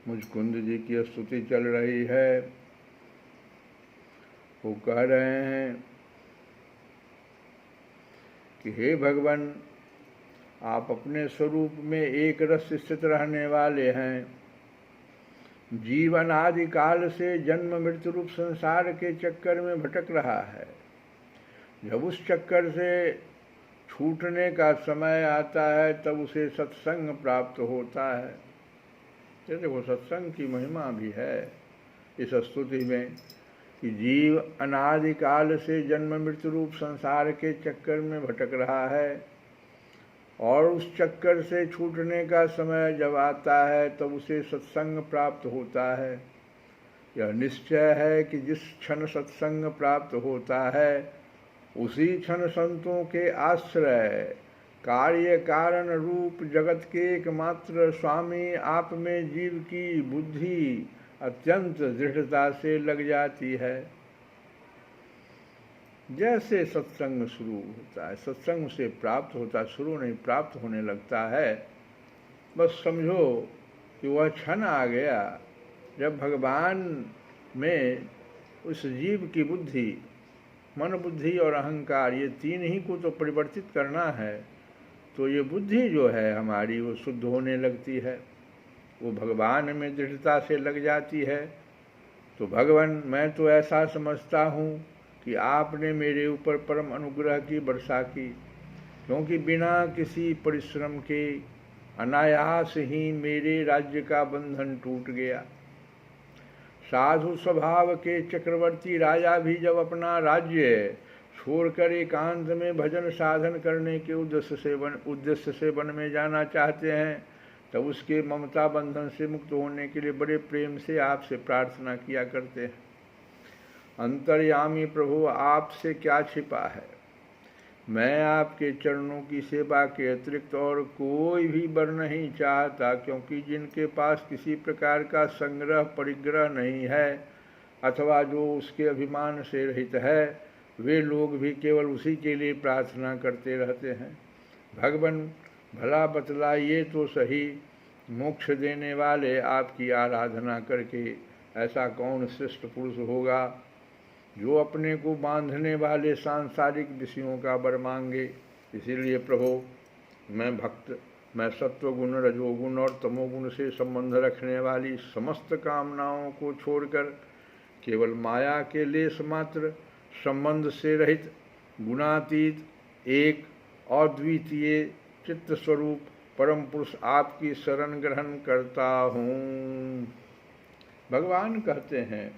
मुचकुंद जी की स्तुति चल रही है। वो कह रहे हैं कि हे भगवान, आप अपने स्वरूप में एक रस स्थित रहने वाले हैं। जीवन आदि काल से जन्म मृत्यु रूप संसार के चक्कर में भटक रहा है। जब उस चक्कर से छूटने का समय आता है तब उसे सत्संग प्राप्त होता है। ये देखो, सत्संग की महिमा भी है इस स्तुति में कि जीव अनादिकाल से जन्म मृत्यु रूप संसार के चक्कर में भटक रहा है और उस चक्कर से छूटने का समय जब आता है तब उसे सत्संग प्राप्त होता है। यह निश्चय है कि जिस क्षण सत्संग प्राप्त होता है उसी क्षण संतों के आश्रय कार्य कारण रूप जगत के एकमात्र स्वामी आप में जीव की बुद्धि अत्यंत दृढ़ता से लग जाती है। जैसे सत्संग शुरू होता है, सत्संग से प्राप्त होता, शुरू नहीं, प्राप्त होने लगता है। बस समझो कि वह क्षण आ गया जब भगवान में उस जीव की बुद्धि, मन बुद्धि और अहंकार, ये तीन ही को तो परिवर्तित करना है। तो ये बुद्धि जो है हमारी वो शुद्ध होने लगती है, वो भगवान में दृढ़ता से लग जाती है। तो भगवान, मैं तो ऐसा समझता हूँ कि आपने मेरे ऊपर परम अनुग्रह की वर्षा की, क्योंकि बिना किसी परिश्रम के अनायास ही मेरे राज्य का बंधन टूट गया। साधु स्वभाव के चक्रवर्ती राजा भी जब अपना राज्य छोड़कर एकांत में भजन साधन करने के उद्देश्य से वन में जाना चाहते हैं तब उसके ममता बंधन से मुक्त होने के लिए बड़े प्रेम से आपसे प्रार्थना किया करते हैं। अंतर्यामी प्रभु, आपसे क्या छिपा है। मैं आपके चरणों की सेवा के अतिरिक्त और कोई भी वर नहीं चाहता, क्योंकि जिनके पास किसी प्रकार का संग्रह परिग्रह नहीं है अथवा जो उसके अभिमान से रहित है, वे लोग भी केवल उसी के लिए प्रार्थना करते रहते हैं। भगवान, भला बतलाइए तो सही, मोक्ष देने वाले आपकी आराधना करके ऐसा कौन श्रेष्ठ पुरुष होगा जो अपने को बांधने वाले सांसारिक विषयों का वर मांगे। इसीलिए प्रभु, मैं भक्त, मैं सत्वगुण, रजोगुण और तमोगुण से संबंध रखने वाली समस्त कामनाओं को छोड़कर केवल माया के लेश मात्र संबंध से रहित गुणातीत एक अद्वितीय चित्त स्वरूप परम पुरुष आपकी शरण ग्रहण करता हूँ। भगवान कहते हैं,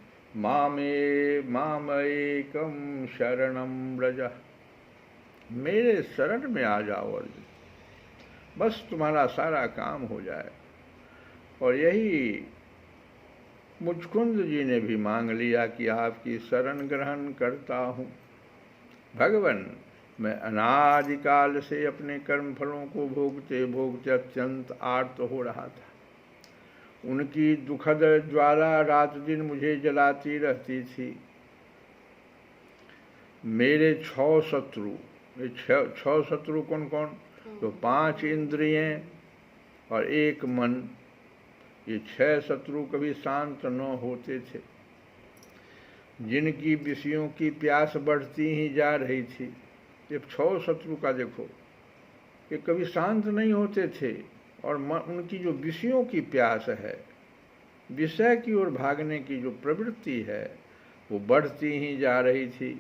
मामेकम शरणम व्रज, मेरे शरण में आ जाओ अर्जुन, बस तुम्हारा सारा काम हो जाए। और यही मुचकुंद जी ने भी मांग लिया कि आपकी शरण ग्रहण करता हूँ। भगवान, मैं अनादिकाल से अपने कर्म फलों को भोगते भोगते अत्यंत आर्त हो रहा था। उनकी दुखद ज्वाला रात दिन मुझे जलाती रहती थी। मेरे 6 शत्रु, 6 शत्रु कौन कौन? तो 5 इंद्रियां और 1 मन, ये 6 शत्रु कभी शांत न होते थे, जिनकी विषयों की प्यास बढ़ती ही जा रही थी। ये 6 शत्रु का देखो, ये कभी शांत नहीं होते थे और उनकी जो विषयों की प्यास है, विषय की ओर भागने की जो प्रवृत्ति है, वो बढ़ती ही जा रही थी।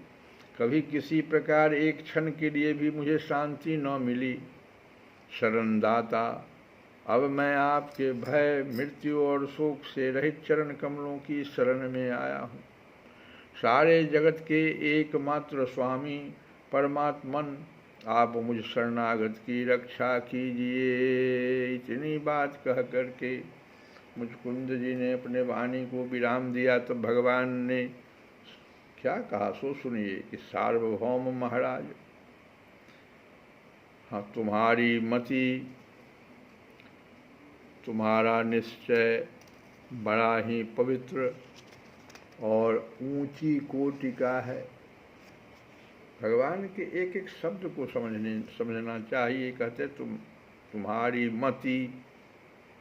कभी किसी प्रकार एक क्षण के लिए भी मुझे शांति न मिली। शरणदाता, अब मैं आपके भय, मृत्यु और शोक से रहित चरण कमलों की शरण में आया हूँ। सारे जगत के एकमात्र स्वामी परमात्मन, आप मुझ शरणागत की रक्षा कीजिए। इतनी बात कह करके मुचकुंद जी ने अपने वाणी को विराम दिया। तो भगवान ने क्या कहा सो सुनिए कि सार्वभौम महाराज, हाँ, तुम्हारी मति, तुम्हारा निश्चय बड़ा ही पवित्र और ऊंची कोटि का है। भगवान के एक एक शब्द को समझना चाहिए। कहते तुम्हारी मति,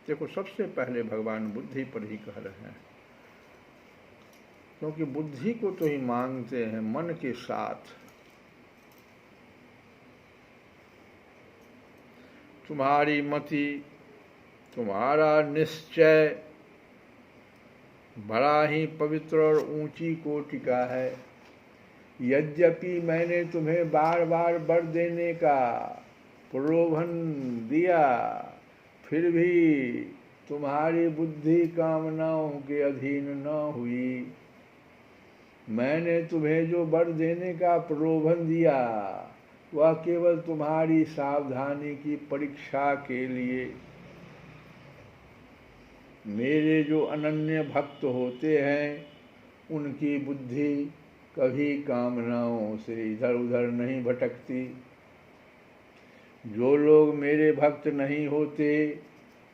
देखो सबसे पहले भगवान बुद्धि पर ही कह रहे हैं, क्योंकि बुद्धि को तो ही मांगते हैं मन के साथ। तुम्हारी मति, तुम्हारा निश्चय बड़ा ही पवित्र और ऊंची कोटि का है। यद्यपि मैंने तुम्हें बार बार वर देने का प्रलोभन दिया, फिर भी तुम्हारी बुद्धि कामनाओं के अधीन न हुई। मैंने तुम्हें जो वर देने का प्रलोभन दिया वह केवल तुम्हारी सावधानी की परीक्षा के लिए। मेरे जो अनन्य भक्त होते हैं उनकी बुद्धि कभी कामनाओं से इधर उधर नहीं भटकती। जो लोग मेरे भक्त नहीं होते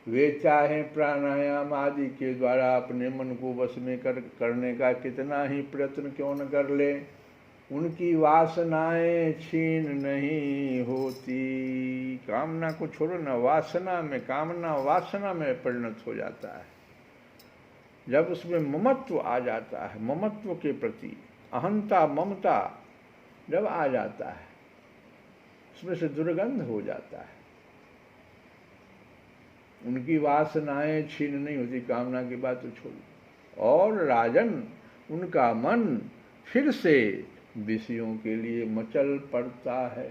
वे चाहे प्राणायाम आदि के द्वारा अपने मन को वश में करने का कितना ही प्रयत्न क्यों न कर ले, उनकी वासनाएं छीन नहीं होती। कामना को छोड़ो ना, वासना में, कामना वासना में परिणत हो जाता है। जब उसमें ममत्व आ जाता है, ममत्व के प्रति अहंता ममता जब आ जाता है, उसमें से दुर्गंध हो जाता है। उनकी वासनाएं छीन नहीं होती, कामना की बात तो छोड़ो। और राजन, उनका मन फिर से विषयों के लिए मचल पड़ता है।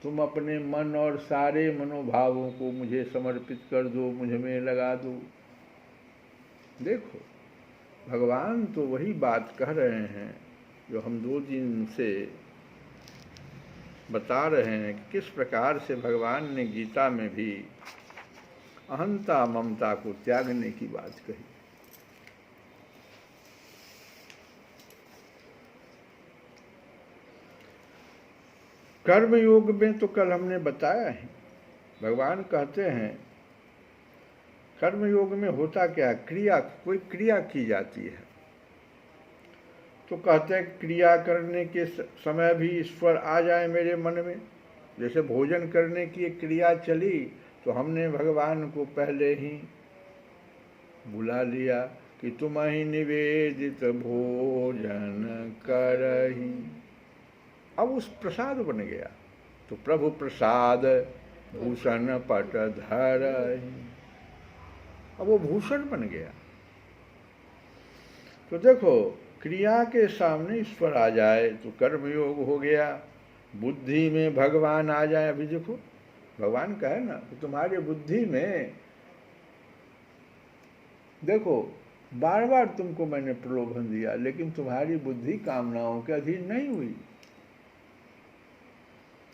तुम अपने मन और सारे मनोभावों को मुझे समर्पित कर दो, मुझ में लगा दो। देखो भगवान तो वही बात कह रहे हैं जो हम 2 दिन से बता रहे हैं कि किस प्रकार से भगवान ने गीता में भी अहंता ममता को त्यागने की बात कही। कर्म योग में तो कल हमने बताया है, भगवान कहते हैं कर्म योग में होता क्या है, क्रिया, कोई क्रिया की जाती है तो कहते हैं क्रिया करने के समय भी ईश्वर आ जाए मेरे मन में। जैसे भोजन करने की एक क्रिया चली तो हमने भगवान को पहले ही बुला लिया कि तुम ही निवेदित भोजन करही। अब उस प्रसाद बन गया, तो प्रभु प्रसाद भूषण पट धरहि, अब वो भूषण बन गया। तो देखो क्रिया के सामने ईश्वर आ जाए तो कर्मयोग हो गया। बुद्धि में भगवान आ जाए, अभी देखो भगवान कहे ना कि तुम्हारी बुद्धि में, देखो बार बार तुमको मैंने प्रलोभन दिया लेकिन तुम्हारी बुद्धि कामनाओं के अधीन नहीं हुई।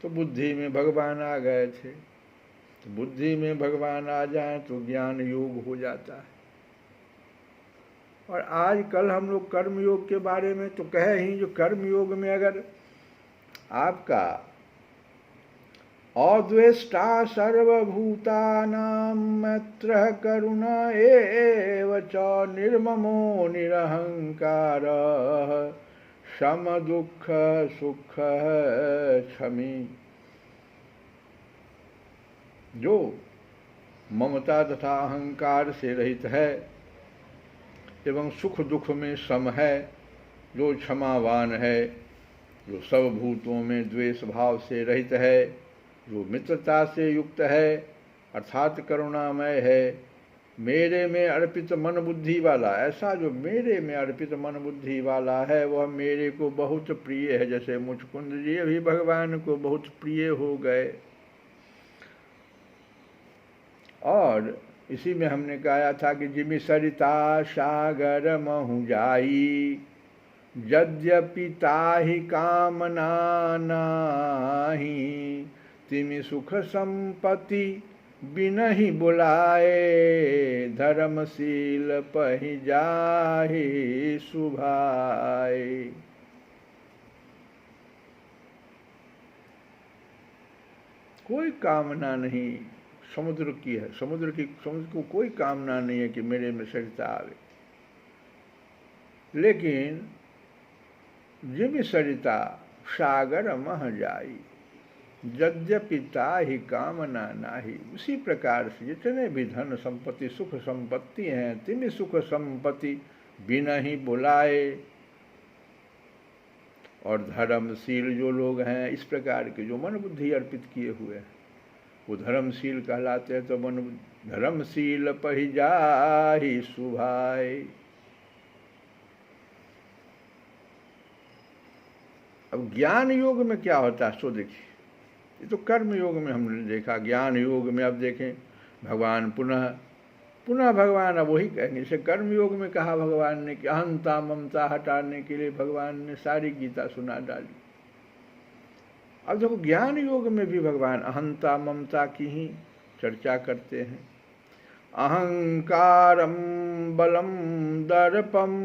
तो बुद्धि में भगवान आ गए थे, तो बुद्धि में भगवान आ जाए तो ज्ञान योग हो जाता है। और आज कल हम लोग कर्म योग के बारे में तो कहे ही, जो कर्म योग में अगर आपका अद्वेष्टा सर्वभूतानां मैत्रः करुणा एव च निर्ममो निरहंकारः सम दुख सुख क्षमी, जो ममता तथा अहंकार से रहित है एवं सुख दुख में सम है, जो क्षमावान है, जो सब भूतों में द्वेष भाव से रहित है, जो मित्रता से युक्त है अर्थात करुणामय है, मेरे में अर्पित मन बुद्धि वाला। ऐसा जो मेरे में अर्पित मन बुद्धि वाला है वह मेरे को बहुत प्रिय है। जैसे मुचकुंद जी अभी भगवान को बहुत प्रिय हो गए। और इसी में हमने कहा था कि जिमि सरिता सागर महु जाई, यद्यपि ताहि कामना नाहि, तिमि सुख संपत्ति बिनहि बुलाए, धर्मशील पहि जाहि सुभाए। कोई कामना नहीं समुद्र की है, समुद्र को कोई कामना नहीं है कि मेरे में सरिता आवे, लेकिन जिमि सरिता सागर मह जाई, यद्यपि ताहि कामना नाही। उसी प्रकार से जितने भी धन संपत्ति सुख संपत्ति हैं, तिन सुख संपत्ति बिना ही बुलाए। और धर्मशील जो लोग हैं, इस प्रकार के जो मन बुद्धि अर्पित किए हुए हैं, वो धर्मशील कहलाते हैं। तो मन धर्मशील पहि जाहि सुभाए। अब ज्ञान योग में क्या होता है सो देखिए। ये तो कर्म योग में हमने देखा, ज्ञान योग में अब देखें भगवान पुनः भगवान अब वही कहेंगे। जैसे कर्म योग में कहा भगवान ने कि अहंता ममता हटाने के लिए भगवान ने सारी गीता सुना डाली। अब देखो ज्ञान योग में भी भगवान अहंता ममता की ही चर्चा करते हैं। अहंकारम बलम दर्पम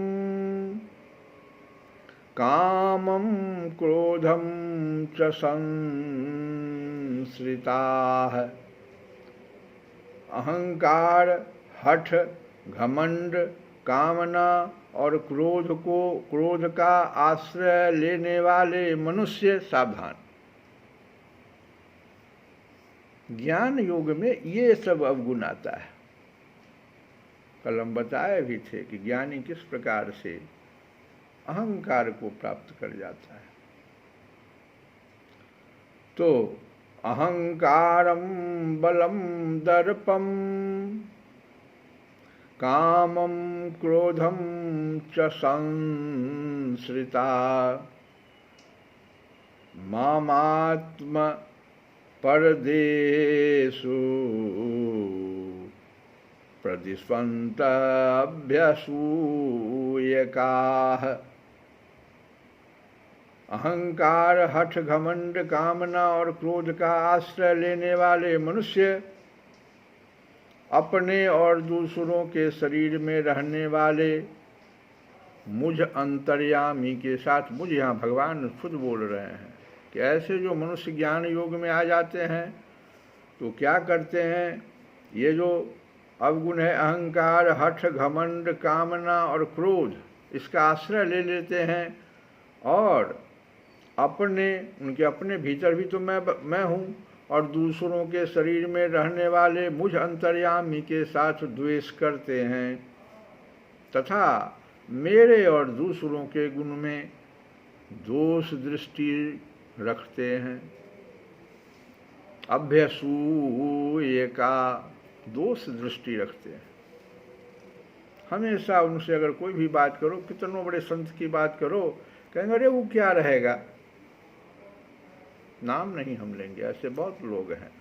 कामम क्रोधम च संश्रिताः। अहंकार, हठ, घमंड, कामना और क्रोध का आश्रय लेने वाले मनुष्य सावधान। ज्ञान योग में ये सब अवगुण आता है। कल हम बताए भी थे कि ज्ञानी किस प्रकार से अहंकार को प्राप्त कर जाता है। तो अहंकारम बलम दर्पम कामम क्रोधम च संश्रिता मामात्म परदेशु प्रदिस्वन्तभ्यसूयकाः। अहंकार, हठ, घमंड, कामना और क्रोध का आश्रय लेने वाले मनुष्य अपने और दूसरों के शरीर में रहने वाले मुझ अंतर्यामी के साथ, मुझ यहाँ भगवान खुद बोल रहे हैं कि ऐसे जो मनुष्य ज्ञान योग में आ जाते हैं तो क्या करते हैं, ये जो अवगुण है अहंकार, हठ, घमंड, कामना और क्रोध, इसका आश्रय ले लेते हैं और उनके अपने भीतर भी तो मैं हूँ और दूसरों के शरीर में रहने वाले मुझ अंतर्यामी के साथ द्वेष करते हैं तथा मेरे और दूसरों के गुण में दोष दृष्टि रखते हैं। अभ्यसूय का दोष दृष्टि रखते हैं। हमेशा उनसे अगर कोई भी बात करो, कितनों बड़े संत की बात करो, कहेंगे अरे वो क्या रहेगा, नाम नहीं हम लेंगे। ऐसे बहुत लोग हैं,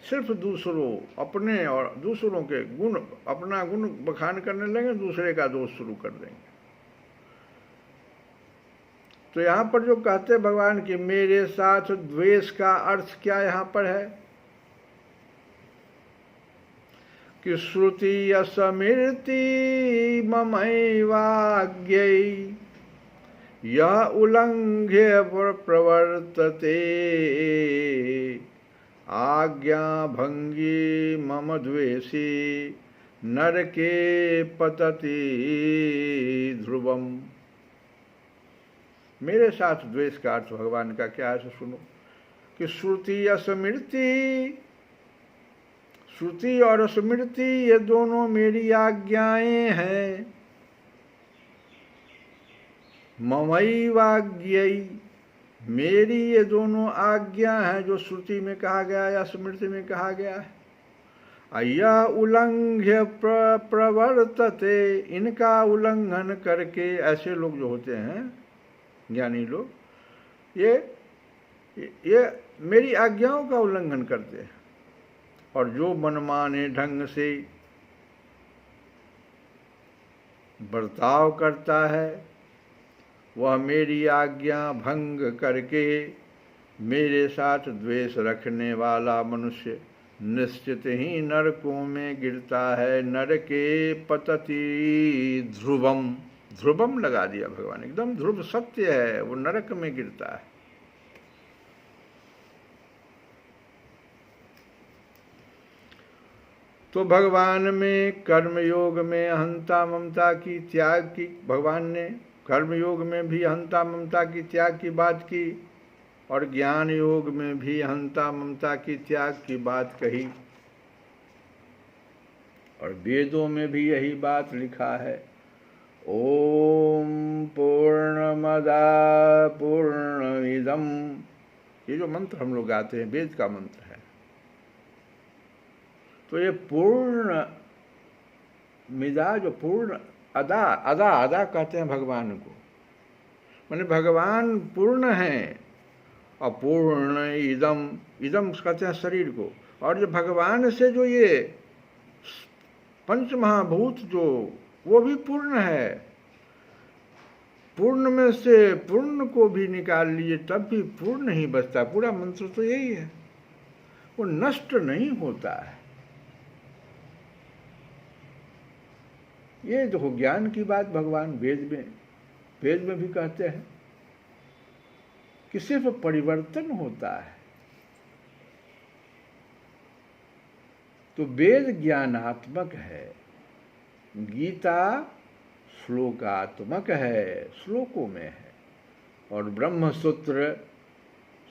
सिर्फ दूसरों अपने और दूसरों के गुण, अपना गुण बखान करने लगेंगे, दूसरे का दोष शुरू कर देंगे। तो यहाँ पर जो कहते भगवान कि मेरे साथ द्वेष का अर्थ क्या यहाँ पर है कि श्रुति असमृति ममैवाज्ञै यह उल्लंघ्य प्रवर्तते आज्ञा भंगी मम द्वेषी नरके पतति ध्रुवम। मेरे साथ द्वेष का अर्थ भगवान का क्या है सुनो कि श्रुति असमृति, श्रुति और स्मृति ये दोनों मेरी आज्ञाएं हैं। ममैवाज्ञै, मेरी ये दोनों आज्ञा हैं जो श्रुति में कहा गया या स्मृति में कहा गया है। अय्या उल्लंघ्य प्रवर्तते, इनका उल्लंघन करके ऐसे लोग जो होते हैं ज्ञानी लोग, ये मेरी आज्ञाओं का उल्लंघन करते हैं और जो मनमाने ढंग से बर्ताव करता है वह मेरी आज्ञा भंग करके मेरे साथ द्वेष रखने वाला मनुष्य निश्चित ही नरकों में गिरता है। नरके पतति ध्रुवम, ध्रुवम लगा दिया भगवान, एकदम ध्रुव सत्य है, वो नरक में गिरता है। तो भगवान में कर्म योग में अहंता ममता की त्याग की भगवान ने कर्मयोग में भी अहंता ममता की त्याग की बात की और ज्ञान योग में भी अहंता ममता की त्याग की बात कही। और वेदों में भी यही बात लिखा है, ओम पूर्णमदा पूर्णमिदम्। ये जो मंत्र हम लोग गाते हैं वेद का मंत्र है। तो ये पूर्ण मिदा, जो पूर्ण अदा, अदा अदा कहते हैं भगवान को, माने भगवान पूर्ण हैं। अपूर्ण इदम, इदम कहते हैं शरीर को। और जो भगवान से जो ये पंच महाभूत जो, वो भी पूर्ण है। पूर्ण में से पूर्ण को भी निकाल लिए तब भी पूर्ण ही बचता। पूरा मंत्र तो यही है, वो नष्ट नहीं होता है। ये देखो ज्ञान की बात भगवान वेद में भी कहते हैं कि सिर्फ परिवर्तन होता है। तो वेद ज्ञानात्मक है, गीता श्लोकात्मक है, श्लोकों में है। और ब्रह्म सूत्र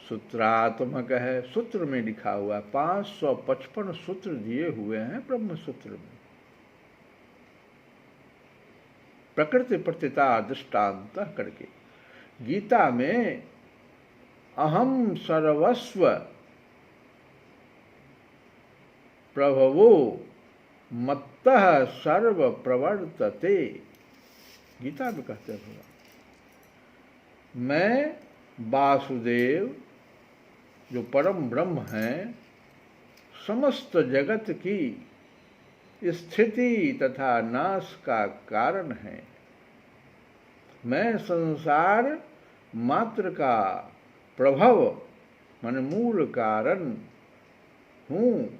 सूत्रात्मक है, सूत्र में लिखा हुआ 555 सूत्र दिए हुए हैं ब्रह्म सूत्र में। प्रकृति प्रतिता दृष्टांत करके गीता में अहम सर्वस्व प्रभवो मत्तः सर्व प्रवर्तते, गीता में कहते हैं भगवान, मैं वासुदेव जो परम ब्रह्म हैं, समस्त जगत की स्थिति तथा नाश का कारण है। मैं संसार मात्र का प्रभव मन मूल कारण हूँ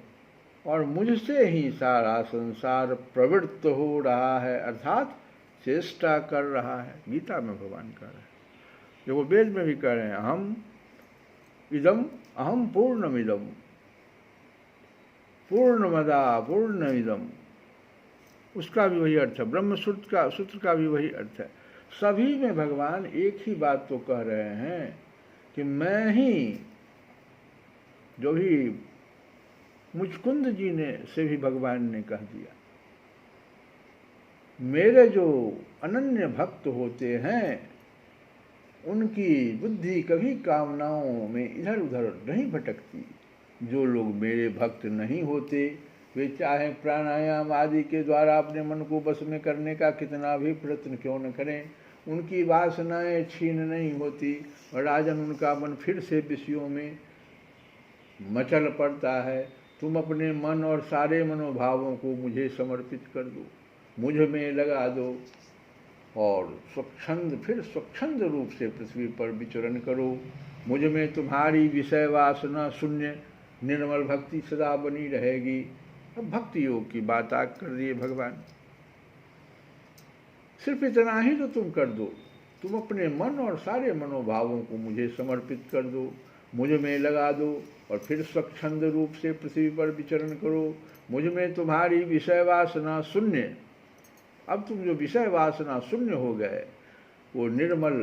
और मुझसे ही सारा संसार प्रवृत्त हो रहा है, अर्थात चेष्टा कर रहा है। गीता में भगवान कह रहे हैं, जो वो वेद में भी कह रहे हैं, अहम इदम अहम पूर्णमिदम पूर्णमदा पूर्णमिदम, उसका भी वही अर्थ है। ब्रह्म सूत्र का भी वही अर्थ है। सभी में भगवान एक ही बात तो कह रहे हैं कि मैं ही, जो भी मुचकुंद जी ने से भी भगवान ने कह दिया, मेरे जो अनन्य भक्त होते हैं उनकी बुद्धि कभी कामनाओं में इधर उधर नहीं भटकती। जो लोग मेरे भक्त नहीं होते, वे चाहे प्राणायाम आदि के द्वारा अपने मन को बस में करने का कितना भी प्रयत्न क्यों न करें, उनकी वासनाएं छीन नहीं होती और राजन उनका मन फिर से विषयों में मचल पड़ता है। तुम अपने मन और सारे मनोभावों को मुझे समर्पित कर दो, मुझ में लगा दो और स्वच्छंद रूप से पृथ्वी पर विचरण करो। मुझ में तुम्हारी विषय वासना शून्य निर्मल भक्ति सदा बनी रहेगी। अब भक्ति योग की बात आग कर दिए भगवान। सिर्फ इतना ही तो तुम कर दो, तुम अपने मन और सारे मनोभावों को मुझे समर्पित कर दो, मुझ में लगा दो और फिर स्वच्छंद रूप से पृथ्वी पर विचरण करो। मुझ में तुम्हारी विषय वासना शून्य, अब तुम जो विषय वासना शून्य हो गए, वो निर्मल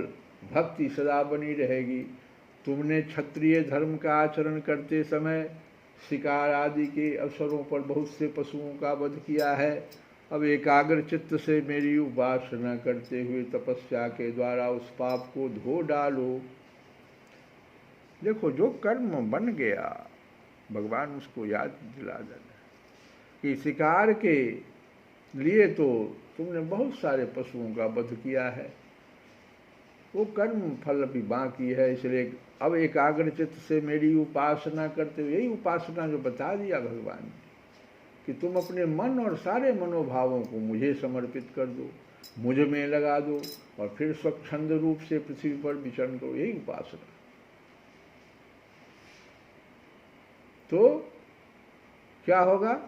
भक्ति सदा बनी रहेगी। तुमने क्षत्रिय धर्म का आचरण करते समय शिकार आदि के अवसरों पर बहुत से पशुओं का वध किया है। अब एकाग्र चित्त से मेरी उपासना करते हुए तपस्या के द्वारा उस पाप को धो डालो। देखो जो कर्म बन गया भगवान उसको याद दिला देना कि शिकार के लिए तो तुमने बहुत सारे पशुओं का वध किया है, वो कर्म फल अभी बाकी है, इसलिए अब एकाग्र चित्त से मेरी उपासना करते हुए, यही उपासना जो बता दिया भगवान ने कि तुम अपने मन और सारे मनोभावों को मुझे समर्पित कर दो, मुझ में लगा दो और फिर स्वच्छंद रूप से पृथ्वी पर विचरण करो, यही उपासना। तो क्या होगा?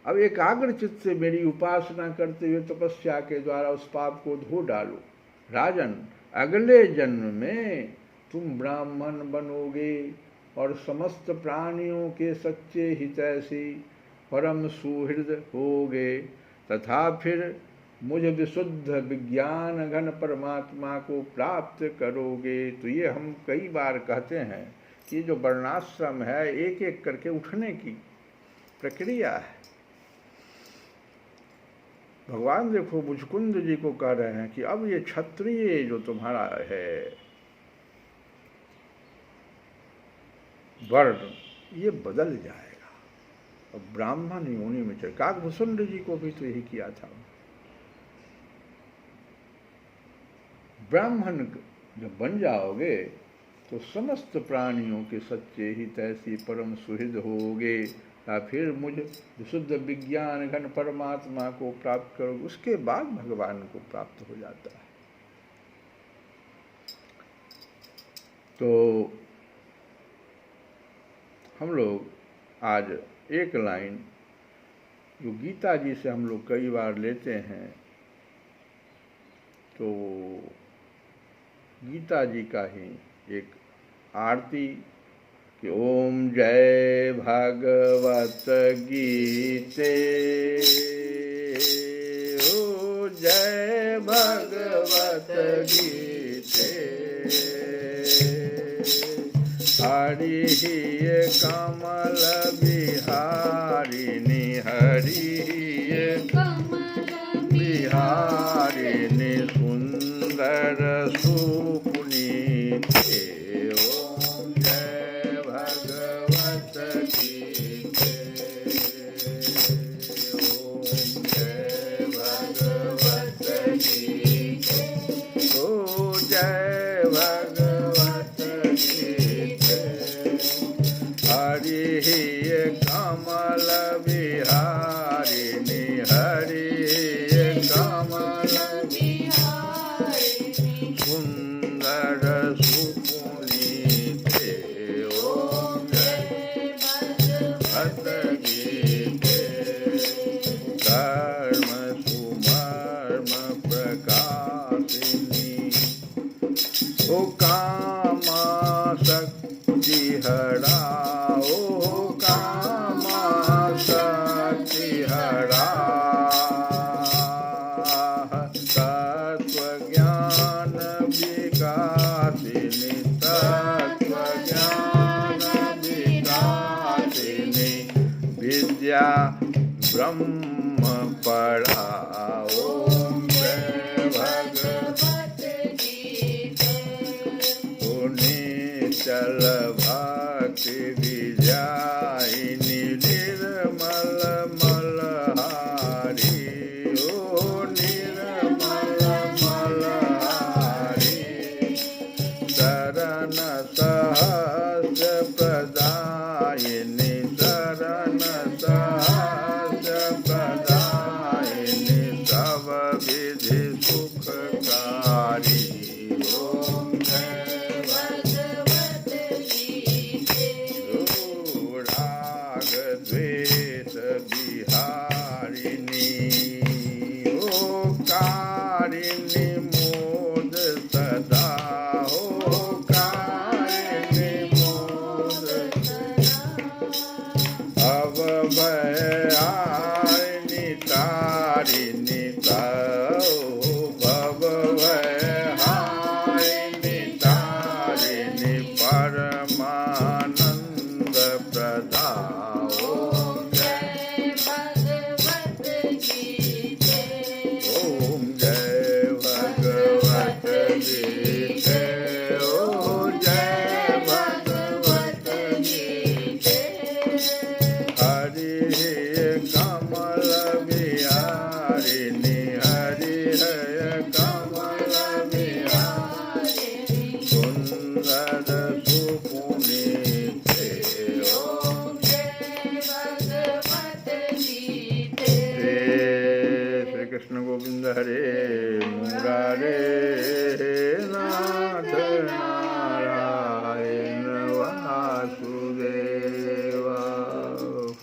अब एकाग्र चित्त से मेरी उपासना करते हुए तपस्या के द्वारा उस पाप को धो डालो। राजन, अगले जन्म में तुम ब्राह्मण बनोगे और समस्त प्राणियों के सच्चे हितैषी परम सुहृद होगे, तथा फिर मुझ विशुद्ध विज्ञान घन परमात्मा को प्राप्त करोगे। तो ये हम कई बार कहते हैं कि जो वर्णाश्रम है एक एक करके उठने की प्रक्रिया है। भगवान देखो मुचकुंद जी को कह रहे हैं कि अब ये क्षत्रिय जो तुम्हारा है वर्ण ये बदल जाएगा और ब्राह्मण योनि में चल। काकभूषुंड जी को भी तो यही किया था। ब्राह्मण जब बन जाओगे तो समस्त प्राणियों के सच्चे ही तैसी परम सुहृद होगे, या फिर मुझ विशुद्ध विज्ञान घन परमात्मा को प्राप्त करोगे, उसके बाद भगवान को प्राप्त हो जाता है। तो हम लोग आज एक लाइन जो गीता जी से हम लोग कई बार लेते हैं, तो गीता जी का ही एक आरती कि ओम जय भगवत गीते, ओ जय भगवत गीते, हरि कमल बिहारिणी, हरि कमल बिहारिणी, सुंदर सुपुनीते। ओम जय भगवत गीते, ओम जय भगवत गीते, ओ जय भगवत गीते, हरि कमल बिहारिणी, हरि कमल बिहारिणी, सुंदर सुपुनीते। ओम जय भगवत गीते, कर्म सुमर्म प्रकाशिनी, ओ कामा शक्ति हरा, ओ कामा शक्ति हरा, तत्व ज्ञान विकासिनी, तत्व ज्ञान विकासिनी, विद्या ब्रह्म परा। ओम जय भगवत गीते, निश्चल भक्ति विजयिनी, निर्मल मलहारी, ओ निर्मल मलहारी, शरण सहस्र प्रदायिनी, शरण सहस्र प्रदायिनी, सब विधि सुखकारी। ओम जय भगवत गीते, राग द्वेष बिहारिणी, ओ कारिणी मोद सदा, ओ कारिणी मोद सदा, अब भयारिणी तारिणी, भव भयारिणी तारिणी, परमानंद प्रदा। ओम जय भगवत गीते, ओम जय भगवत गीते, ओ जय भगवत गीते, हरि कमल बिहारिणी, हरि कमल बिहारिणी, सुंदर सुपुनीते। ओम जय भगवत गीते। श्री कृष्ण गोविंद हरे मुरारे।